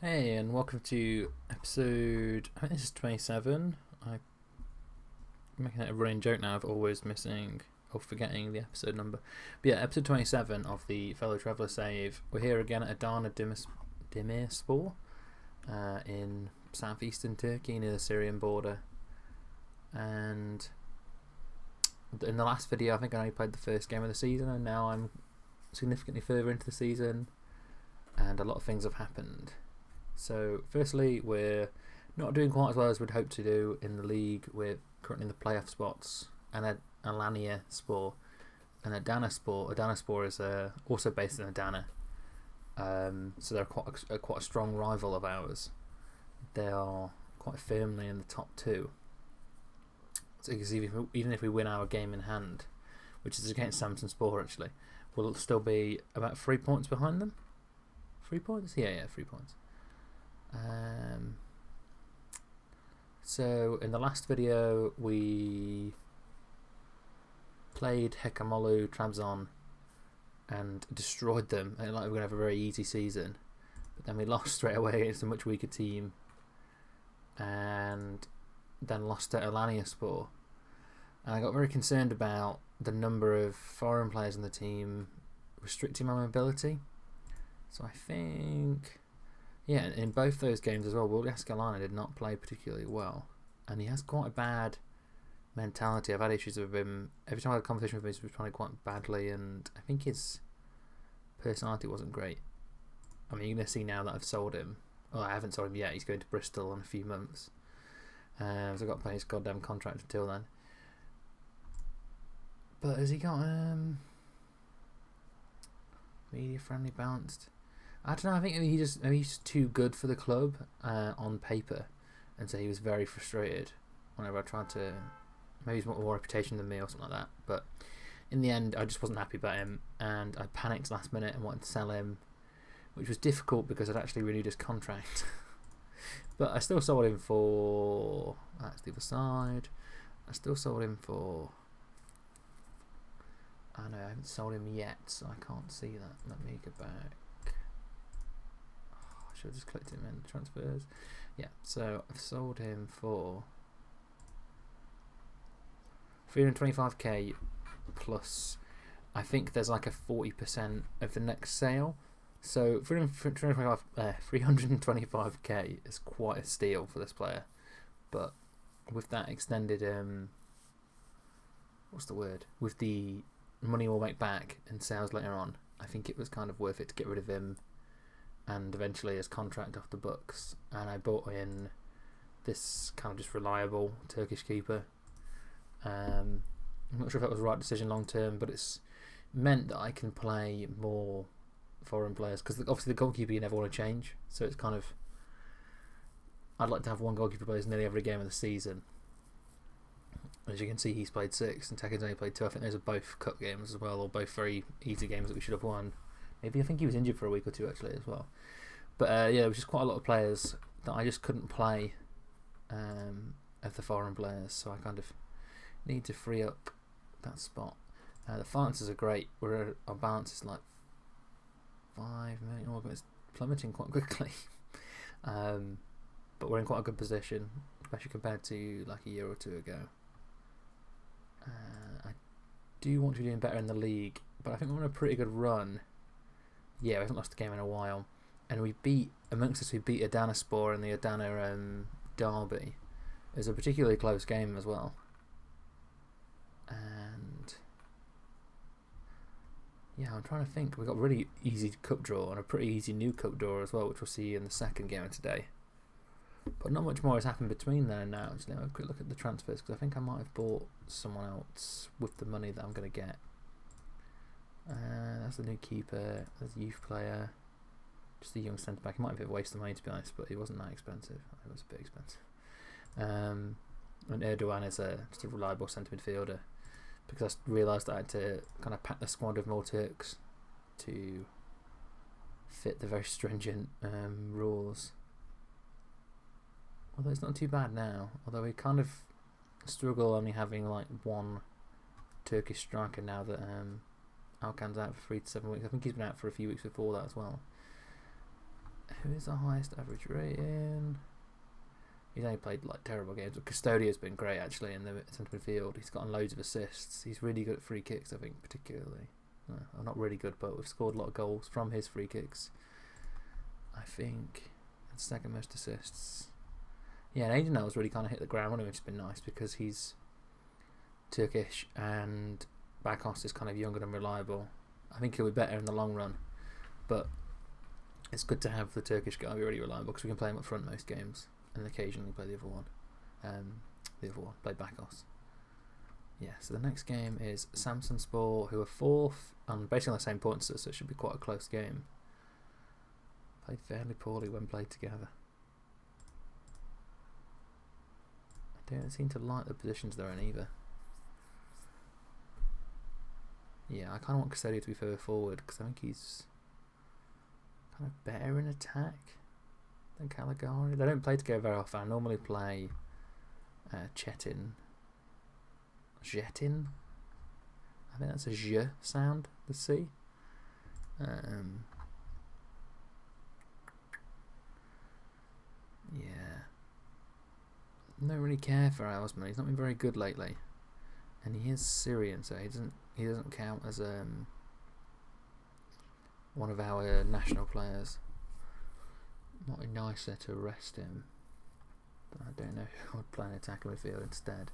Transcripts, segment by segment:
Hey, and welcome to episode. I think this is 27. I'm making it a running joke now of always missing or forgetting the episode number. But yeah, episode 27 of the Fellow Traveller Save. We're here again at Adana Demirspor in southeastern Turkey near the Syrian border. And in the last video, I think I only played the first game of the season, and now I'm significantly further into the season, and a lot of things have happened. So, firstly, we're not doing quite as well as we'd hoped to do in the league. We're currently in the playoff spots, and Alanya Spor and Adana Spor. Adana Spor is also based in Adana, so they're quite a strong rival of ours. They are quite firmly in the top two. So, even if we win our game in hand, which is against Samsunspor actually, we'll still be about 3 points behind them. 3 points? Yeah, 3 points. So in the last video we played Hekamolu Trabzon and destroyed them, and like we're gonna have a very easy season, but then we lost straight away against a much weaker team, and then lost to Alanyaspor, and I got very concerned about the number of foreign players in the team restricting my mobility. So I think, yeah, in both those games as well, Will Escalana did not play particularly well, and he has quite a bad mentality. I've had issues with him every time I had a conversation with him. He's responded quite badly, and I think his personality wasn't great. I mean, you're going to see now that I've sold him. Well, I haven't sold him yet. He's going to Bristol in a few months, so I've got to pay his goddamn contract until then. But has he got media friendly, balanced? I don't know. I think he's just too good for the club on paper, and so he was very frustrated whenever I tried to. Maybe he's more reputation than me or something like that. But in the end, I just wasn't happy about him, and I panicked last minute and wanted to sell him, which was difficult because I'd actually renewed his contract. But I still sold him for. That's the other side. I still sold him for. I know I haven't sold him yet, so I can't see that. Let me go back. I should have just clicked him in transfers. Yeah, so I've sold him for 325k plus. I think there's like a 40% of the next sale. So 325k is quite a steal for this player. But with that extended, what's the word? With the money we'll make back in sales later on, I think it was kind of worth it to get rid of him and eventually his contract off the books. And I bought in this kind of just reliable Turkish keeper. I'm not sure if that was the right decision long term, but it's meant that I can play more foreign players, because obviously the goalkeeper you never want to change, so it's kind of, I'd like to have one goalkeeper plays nearly every game of the season. As you can see, he's played 6 and Tekin's only played 2. I think those are both cup games as well, or both very easy games that we should have won. Maybe I think he was injured for a week or two actually as well. But yeah, it was just quite a lot of players that I just couldn't play of the foreign players, so I kind of need to free up that spot. The finances are great. Our balance is like 5 million, but it's plummeting quite quickly. But we're in quite a good position, especially compared to like a year or two ago. I do want to be doing better in the league, but I think we're on a pretty good run. Yeah, we haven't lost a game in a while, and we beat Adana Spor in the Adana derby. It was a particularly close game as well, and yeah, I'm trying to think. We got a really easy cup draw and a pretty easy new cup draw as well, which we'll see in the second game of today. But not much more has happened between then and now. Just have a quick look at the transfers, because I think I might have bought someone else with the money that I'm going to get. That's the new keeper. There's a youth player. Just a young centre back. He might be a bit of a waste of money, to be honest, but he wasn't that expensive. It was a bit expensive. And Erdogan is just a reliable centre midfielder, because I realised that I had to kind of pack the squad with more Turks to fit the very stringent rules. Although it's not too bad now. Although we kind of struggle only having like one Turkish striker now that Alkan's out for 3 to 7 weeks. I think he's been out for a few weeks before that as well. Who is the highest average rating? He's only played like terrible games. Custodio's been great actually in the centre midfield. He's gotten loads of assists. He's really good at free kicks, I think, particularly. Well, not really good, but we've scored a lot of goals from his free kicks. I think it's second most assists. Yeah, and Adenau's really kind of hit the ground running, which has been nice because he's Turkish and Bakos is kind of younger and reliable. I think he'll be better in the long run, but it's good to have the Turkish guy be really reliable because we can play him up front most games and occasionally play the other one. Play Bakos. Yeah, so the next game is Samsunspor, who are 4th and basically on the same points as us, so it should be quite a close game. Played fairly poorly when played together. I don't seem to like the positions they're in either. Yeah, I kind of want Custodio to be further forward because I think he's kind of better in attack than Caligari. They don't play together very often. I normally play Jetin. I think that's a J sound, the C. Yeah. Don't really care for Osman. He's not been very good lately. And he is Syrian, so he doesn't count as one of our national players. Might be nicer to arrest him. But I don't know who would play an attacker midfield instead.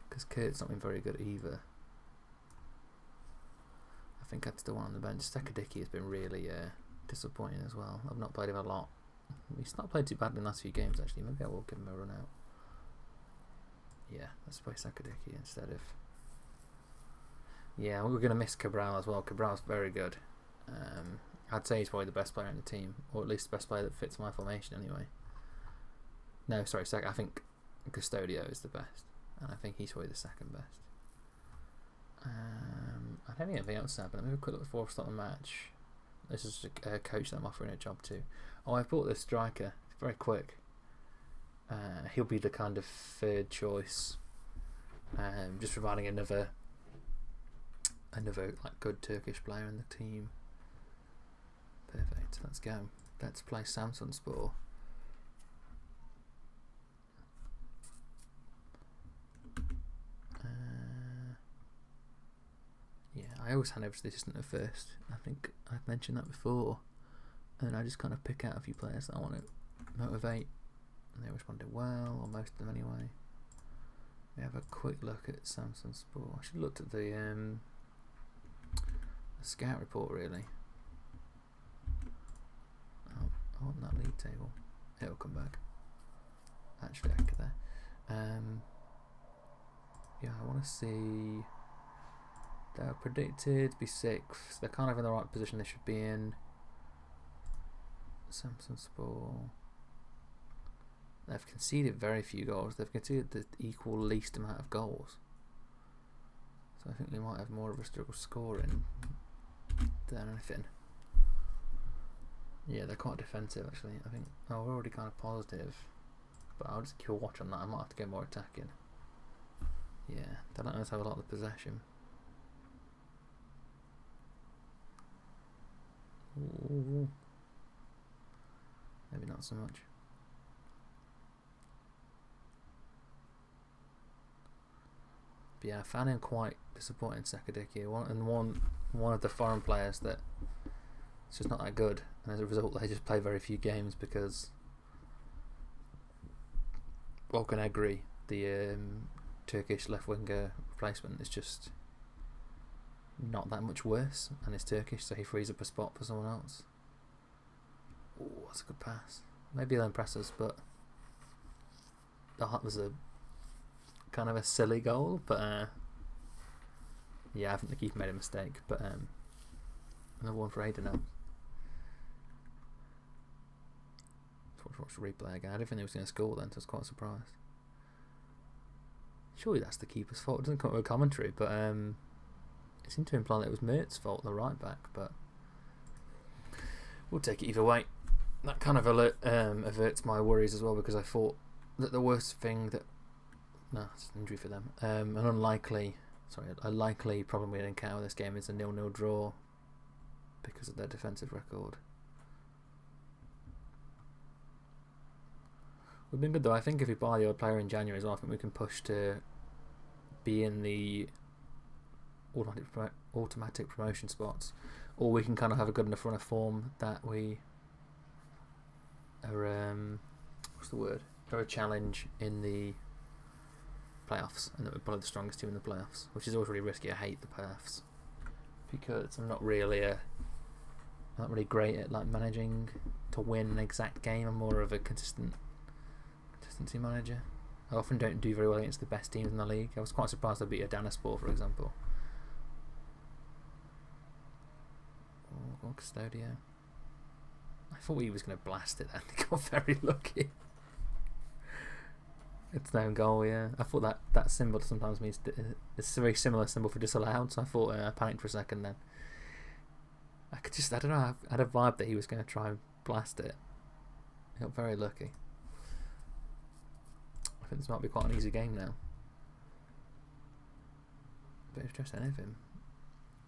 Because Kurt's not been very good either. I think that's the one on the bench. Stekadicki has been really disappointing as well. I've not played him a lot. He's not played too badly in the last few games actually. Maybe I will give him a run out. Yeah, let's play Stekadicki instead of... Yeah, we're going to miss Cabral as well. Cabral's very good. I'd say he's probably the best player in the team, or at least the best player that fits my formation anyway. No, sorry, I think Custodio is the best, and I think he's probably the second best. I don't think anything else happened. Let me have a quick look before I start the match. This is a coach that I'm offering a job to. Oh, I've bought this striker. It's very quick. He'll be the kind of third choice. Just providing another like good Turkish player in the team. Perfect. Let's go. Let's play Samsunspor. Yeah, I always hand over to the assistant at first. I think I've mentioned that before. And I just kind of pick out a few players that I want to motivate. And they responded well, or most of them anyway. We have a quick look at Samsunspor. I should have looked at the scout report really. Oh, I want that league table. It'll come back. Actually, I can get there. Yeah, I want to see. They're predicted to be 6th. They're kind of in the right position they should be in. Samsunspor. They've conceded very few goals. They've conceded the equal least amount of goals. So I think they might have more of a struggle scoring than anything. Yeah, they're quite defensive actually. I think we're already kind of positive. But I'll just keep a watch on that. I might have to get more attacking. Yeah, they don't always have a lot of the possession. Ooh. Maybe not so much. But yeah, I found him quite disappointing, Stekadicki. One of the foreign players that it's just not that good, and as a result, they just play very few games because Volkan Egri, the Turkish left winger replacement, is just not that much worse, and is Turkish, so he frees up a spot for someone else. Oh, that's a good pass. Maybe they'll impress us, but that was a kind of a silly goal. But yeah, I think the keeper made a mistake. But another one for Adana. Watch the replay again. I didn't think he was going to score then, so I was quite surprised. Surely that's the keeper's fault. It doesn't come with a commentary, but it seemed to imply that it was Mert's fault, the right back. But we'll take it either way. That kind of averts my worries as well, because I thought that the worst thing that... No, it's an injury for them. A likely problem we'd encounter with this game is a 0-0 draw because of their defensive record. We've been good though. I think if we buy the odd player in January as well, I think we can push to be in the automatic promotion spots, or we can kind of have a good enough run of form that we are are a challenge in the playoffs, and that we're probably the strongest team in the playoffs, which is always really risky. I hate the playoffs because I'm not really great at like managing to win an exact game. I'm more of a consistency manager. I often don't do very well against the best teams in the league. I was quite surprised I beat Adana, for example. Oh, Custodio. I thought he was going to blast it, and he got very lucky. It's no goal, yeah. I thought that symbol sometimes means it's a very similar symbol for disallowed, so I thought I panicked for a second then. I don't know, I had a vibe that he was going to try and blast it. He got very lucky. I think this might be quite an easy game now. Bit of stress anything.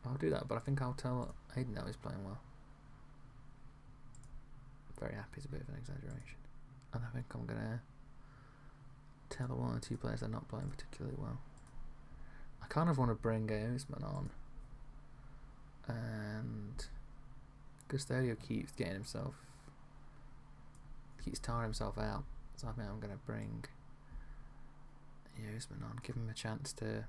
I'll do that, but I think I'll tell Hayden now he's playing well. Very happy is a bit of an exaggeration. And I think I'm going to tell one or two players they're not playing particularly well. I kind of want to bring Usman on. And Custodio keeps tiring himself out. So I think I'm going to bring Usman on, give him a chance to,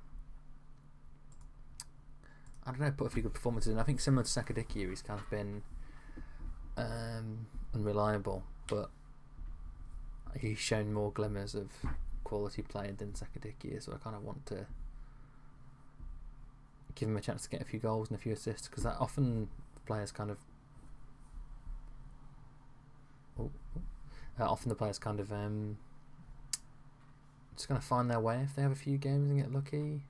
I don't know, put a few good performances in. I think similar to Sakadiki, he's kind of been unreliable, but he's shown more glimmers of quality play than Sakadiki is, so I kind of want to give him a chance to get a few goals and a few assists, because that often players kind of just going to find their way if they have a few games and get lucky.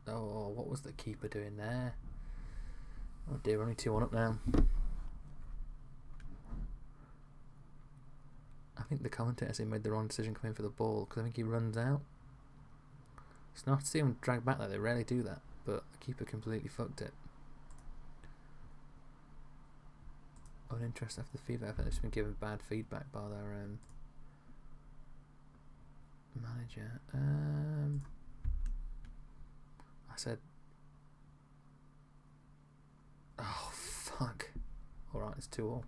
Oh, what was the keeper doing there? Oh dear, we're only 2-1 up now. I think the commentator said he made the wrong decision coming for the ball, because I think he runs out. It's nice to see him drag back there. They rarely do that, but the keeper completely fucked it. Uninterested after the feedback. I think they've just been given bad feedback by their manager. I said, oh fuck. Alright, it's 2-2.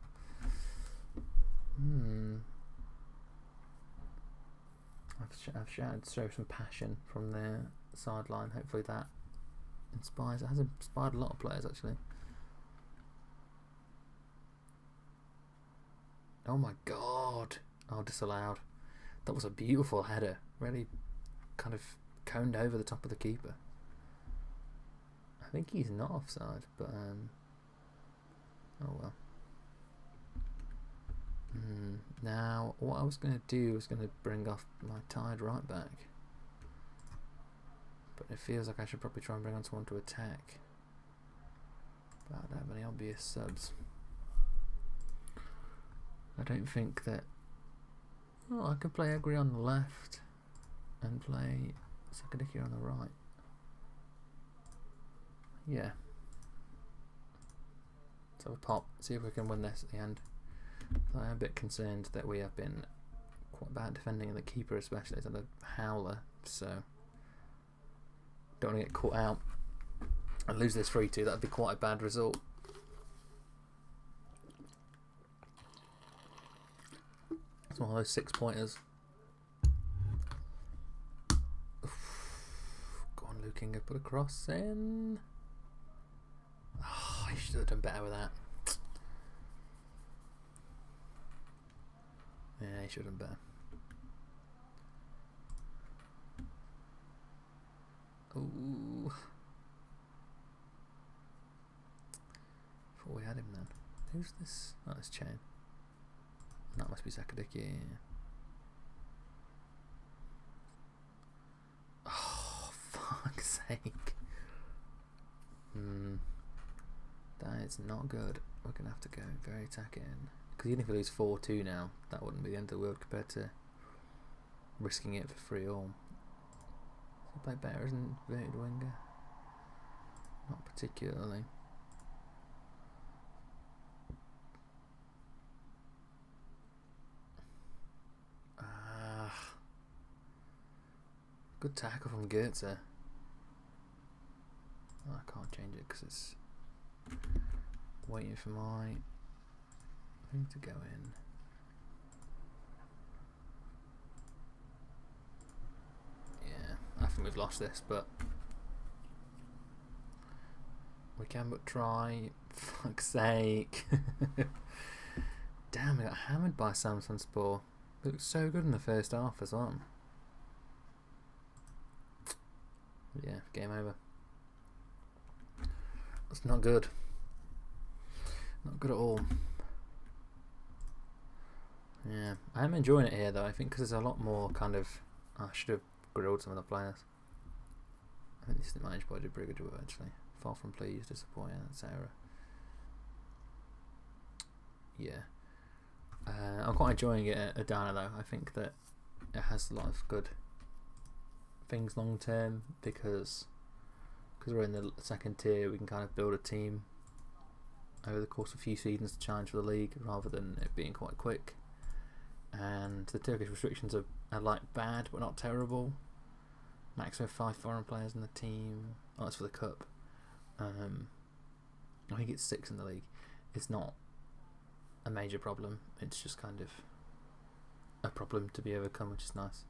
I've shouted to show some passion from the sideline. Hopefully that inspires. It has inspired a lot of players actually. Oh my god. Oh, disallowed. That was a beautiful header. Really kind of coned over the top of the keeper. I think he's not offside, but oh well. Now, what I was going to do was going to bring off my tied right back, but it feels like I should probably try and bring on someone to attack. But I don't have any obvious subs. I don't think that. Oh, I could play Egri on the left and play Sakadiki on the right. Yeah. Let's have a pop. See if we can win this at the end. I'm a bit concerned that we have been quite bad defending, and the keeper especially is had a howler, so don't want to get caught out and lose this 3-2. That'd be quite a bad result. It's one of those 6-pointers. Go on, Lukinga, put a cross in. Oh, I should have done better with that. Yeah, he should have done better. Ooh. Thought we had him then. Who's this? Oh, it's Chain. That must be Sakadiki. Oh, fuck's sake. That is not good. We're going to have to go very attacking. Because even if we lose 4-2 now, that wouldn't be the end of the world compared to risking it for 3-3. Does he play better as an inverted winger? Not particularly. Good tackle from Goethe. Oh, I can't change it because it's waiting for my thing to go in. Yeah, I think we've lost this, but we can but try. Fuck's sake. Damn, we got hammered by Samsunspor. It looked so good in the first half as well. Yeah, game over. That's not good. Not good at all. Yeah, I am enjoying it here though. I think because there's a lot more kind of. I should have grilled some of the players. I think this is managed by a pretty good job actually. Far from pleased, disappointing. That's error. Yeah, I'm quite enjoying it at Adana though. I think that it has a lot of good things long term because we're in the second tier. We can kind of build a team over the course of a few seasons to challenge for the league rather than it being quite quick. And the Turkish restrictions are like bad but not terrible. Maximum 5 foreign players in the team. Oh, that's for the cup. I think it's 6 in the league. It's not a major problem. It's just kind of a problem to be overcome, which is nice.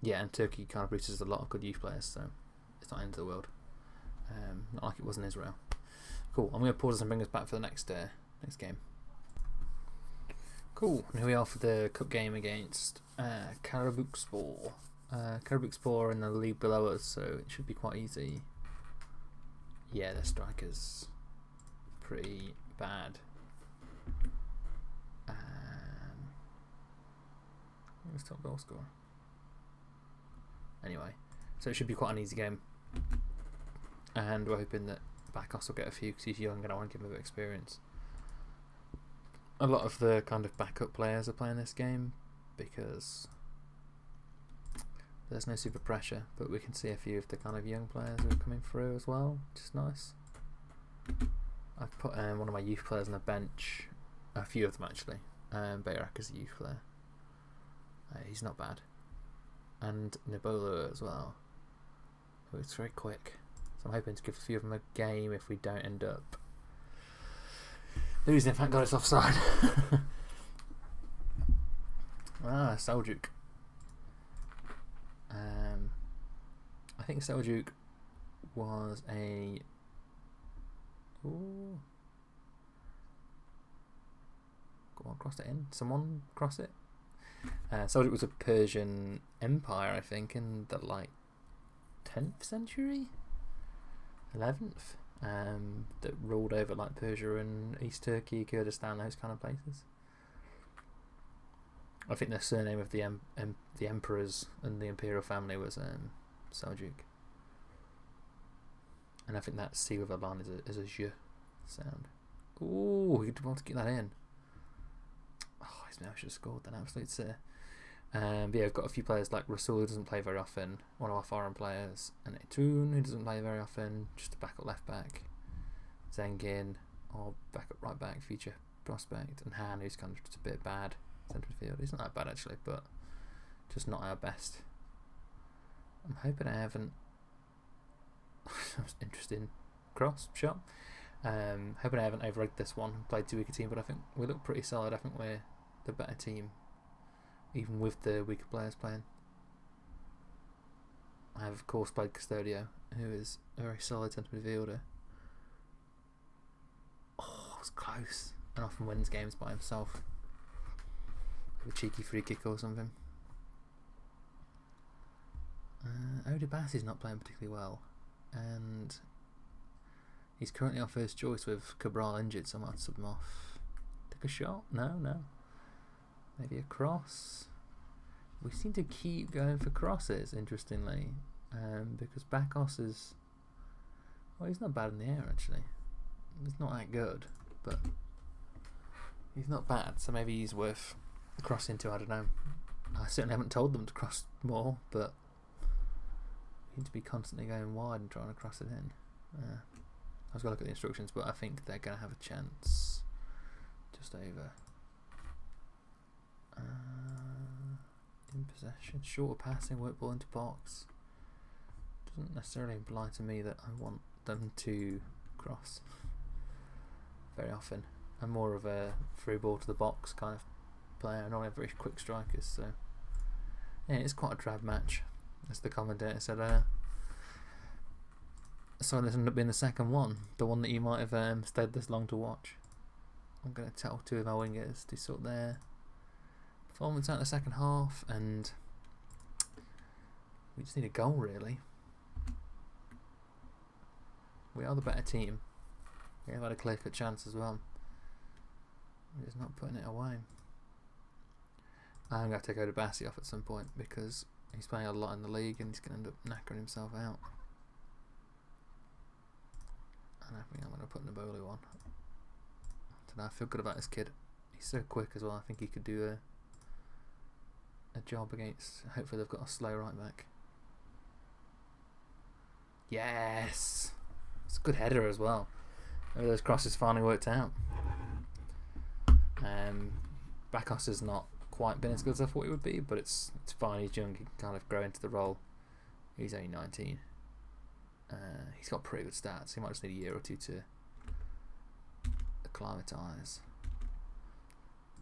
Yeah, and Turkey kind of produces a lot of good youth players, so it's not the end of the world. Not like it was in Israel. Cool. I'm going to pause this and bring us back for the next game. Cool. And here we are for the cup game against Karabükspor. Karabükspor are in the league below us, so it should be quite easy. Yeah, their strikers pretty bad. Who's top goal scorer? Anyway, so it should be quite an easy game, and we're hoping that Bakos will get a few because he's young and I want to give him a bit of experience. A lot of the kind of backup players are playing this game because there's no super pressure, but we can see a few of the kind of young players who are coming through as well, which is nice. I've put one of my youth players on the bench, a few of them actually. Bayrak is a youth player. He's not bad. And Nibola as well. Oh, it's very quick. So I'm hoping to give a few of them a game if we don't end up losing. Thank God it's offside. Seljuk. I think Seljuk was a... Ooh. Go on, cross it in. Someone cross it. Seljuk was a Persian empire, I think, in the 10th century, 11th, that ruled over Persia and East Turkey, Kurdistan, those kind of places. I think the surname of the emperors and the imperial family was Seljuk, and I think that C with a line is a j sound. Ooh, we want to get that in. Oh, I should have scored that absolute sir. But yeah, I've got a few players like Rasul, who doesn't play very often, one of our foreign players, and Etun, who doesn't play very often, just a backup left back, Zengin, or backup right back, future prospect, and Han, who's kind of just a bit bad centre field. He's not that bad actually, but just not our best. I'm hoping I haven't. Interesting cross shot. Hoping I haven't overrated this one. Played too weak a team, but I think we look pretty solid. I think we're the better team, even with the weaker players playing. I have of course played Custodio, who is a very solid centre midfielder. Oh, it was close, and often wins games by himself. With a cheeky free kick or something. Odibas is not playing particularly well, and he's currently our first choice with Cabral injured, so I might sub him off. Take a shot? No. Maybe a cross. We seem to keep going for crosses, interestingly, because Bakos is... Well, he's not bad in the air, actually. He's not that good, but he's not bad, so maybe he's worth crossing to, I don't know. I certainly haven't told them to cross more, but we need to be constantly going wide and trying to cross it in. I was going to look at the instructions, but I think they're going to have a chance just over. In possession, shorter passing, work ball into box. Doesn't necessarily imply to me that I want them to cross very often. I'm more of a through ball to the box kind of player. I don't have very quick strikers, so yeah, it's quite a drab match, as the commentator said. So this ended up being the second one, the one that you might have stayed this long to watch. I'm going to tell two of our wingers to sort their performance out in the second half, and we just need a goal really. We are the better team. We have had a clear-cut chance as well. We're just not putting it away. I'm going to have to go to Bassi off at some point because he's playing a lot in the league and he's going to end up knackering himself out. And I think I'm going to put Naboli on. I feel good about this kid. He's so quick as well. I think he could do a job against. Hopefully they've got a slow right back. Yes, it's a good header as well. Maybe those crosses finally worked out. Bakos has not quite been as good as I thought he would be, but it's fine. He's young. He can kind of grow into the role. He's only 19. He's got pretty good stats. He might just need a year or two to acclimatise.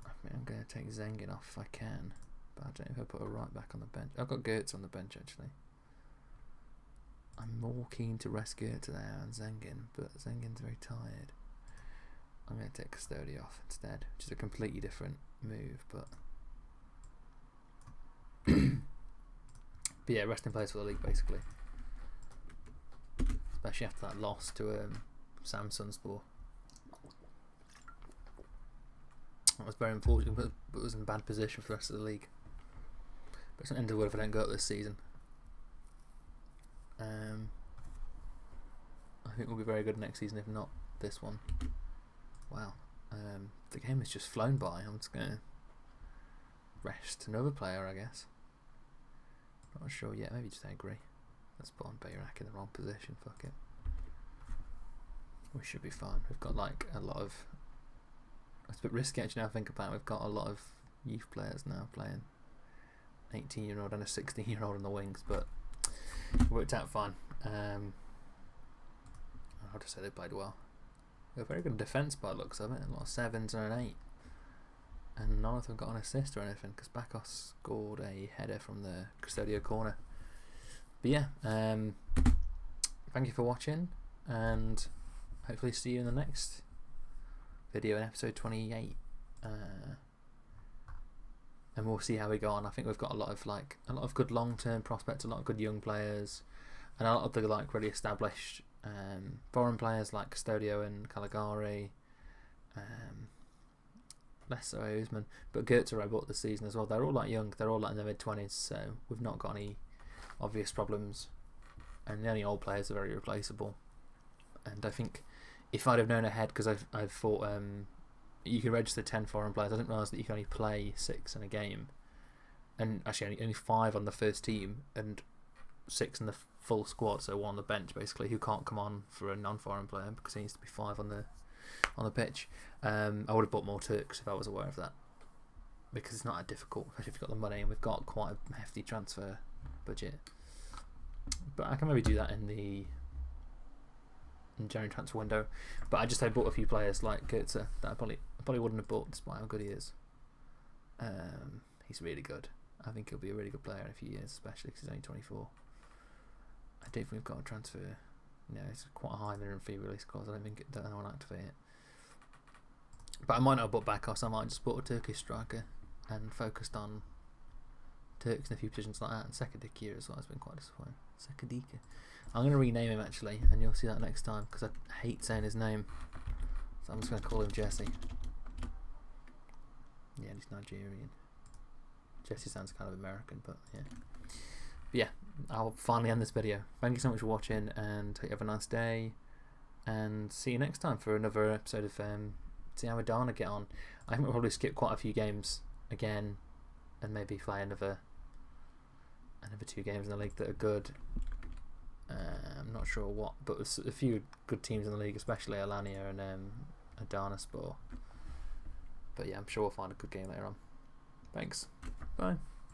I mean, I'm going to take Zengin off if I can, but I don't know if I put a right back on the bench. I've got Goetz on the bench actually. I'm more keen to rest Goetz there and Zengin, but Zengin's very tired. I'm going to take Custodi off instead, which is a completely different move, but yeah, resting players for the league basically. Especially after that loss to Samsunspor. That was very unfortunate, but it was in a bad position for the rest of the league. But it's not the end of the world if I don't go up this season. I think we'll be very good next season, if not this one. Wow. The game has just flown by. I'm just going to rest another player, I guess. Not sure yet. Maybe just agree. Let's put on Bayrak in the wrong position. Fuck it. We should be fine. We've got like a lot of. It's a bit risky actually now I think about it. We've got a lot of youth players now playing. 18-year-old and a 16-year-old on the wings, but it worked out fine. I'll just say they played well. They're very good defence by the looks of it. A lot of 7s and an 8. And none of them got an assist or anything because Bakos scored a header from the Custodio corner. But yeah, thank you for watching, and hopefully see you in the next video in episode 28. And we'll see how we go on. I think we've got a lot of good long-term prospects, a lot of good young players, and a lot of the really established foreign players like Custodio and Caligari. Less so Usman, but Goetze I bought this season as well. They're all young. They're all in their mid-20s, so we've not got any obvious problems, and the only old players are very replaceable. And I think if I'd have known ahead, because I've thought you can register 10 foreign players. I didn't realise that you can only play 6 in a game, and actually only 5 on the first team and 6 in the full squad, so 1 on the bench basically, who can't come on for a non-foreign player because he needs to be 5 on the pitch. I would have bought more Turks if I was aware of that, because it's not that difficult, especially if you've got the money, and we've got quite a hefty transfer budget. But I can maybe do that in January transfer window. But I bought a few players like Goetze that I probably wouldn't have bought despite how good he is. He's really good. I think he'll be a really good player in a few years, especially because he's only 24. I don't think we've got a transfer. It's quite a high minimum fee release clause. I don't think anyone will activate it. But I might not have bought Bakos. I might have just bought a Turkish striker and focused on Turks in a few positions like that. And Sekadika here as well has been quite disappointing. Sekadika. I'm going to rename him actually, and you'll see that next time because I hate saying his name. So I'm just going to call him Jesse. Yeah, he's Nigerian. Jesse sounds kind of American, but yeah. But yeah, I'll finally end this video. Thank you so much for watching, and hope you have a nice day. And see you next time for another episode of see how Adana get on. I think we'll probably skip quite a few games again, and maybe play another 2 games in the league that are good. I'm not sure what, but there's a few good teams in the league, especially Alanya and Adana Sport. But yeah, I'm sure we'll find a good game later on. Thanks. Bye.